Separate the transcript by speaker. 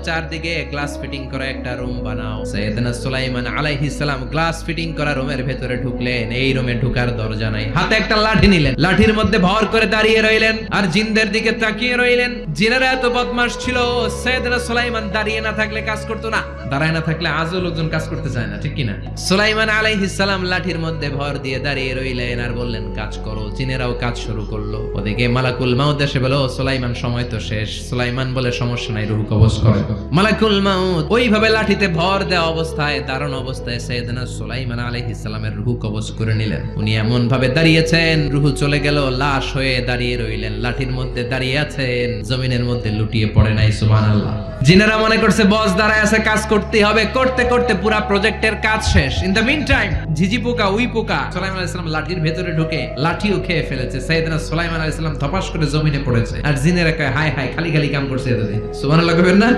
Speaker 1: চারদিকে glass fitting করা একটা রুম বানাও। সাইয়েদনা সুলাইমান আলাইহিস সালাম গ্লাস ফিটিং করা রুমের ভেতরে ঢুকলেন। এই রুমে ঢুকার দরজা নাই, হাতে একটা লাঠি নিলেন, লাঠির মধ্যে ভর করে দাঁড়িয়ে রইলেন আর জিনদের দিকে তাকিয়ে রইলেন। জিনেরা এত বদমাশ ছিল, সাইয়েদনা সুলাইমান দাঁড়িয়ে না থাকলে কাজ করতো না, দাঁড়ায় না থাকলে আজও লোকজন কাজ করতে চায় না, ঠিক কিনা? সুলাইমান আলাইহিস সালাম লাঠির মধ্যে ভর দিয়ে দাঁড়িয়ে রইলেন আর বললেন কাজ করো। জিনেরাও কাজ শুরু করলো। ওদিকে মালাকুল মাউত এসে বলল সুলাইমান সময় তো শেষ। সুলাইমান বলে সমস্যা নাই, রূহ কবজ করে। মালাকুল মাউত ওইভাবে লাঠিতে ভর দেওয়া অবস্থায়, দারুণ অবস্থায় সাইয়েদনা সুলাইমান আলাইহিস সালামের রূহ কবজ করে নিলেন। উনি এমন ভাবে দাঁড়িয়েছেন, রূহ চলে গেল, লাশ হয়ে দাঁড়িয়ে রইলেন। লাঠির মধ্যে দাঁড়িয়ে আছেন, জমিনের মধ্যে লুটিয়ে পড়ে নাই। সুবহানাল্লাহ। জিনেরা মনে করছে বস দাঁড়ায় আছে, কাজ করতে হবে। করতে করতে পুরা প্রজেক্টের কাজ শেষ। ইন দ্য মিন টাইম ঝিঝি পোকা, উই পোকা সুলাইমান আলাইহিস সালাম লাঠির ভেতরে ঢুকে লাঠিও খেয়ে ফেলেছে। সাইয়েদনা সুলাইমান আলাইহিস সালাম ধপাস করে জমিনে পড়েছে। আর জিনেরা কয় হায় হায়, খালি খালি কাম করছে এতদিন। সুবহানাল্লাহ কইবেন না?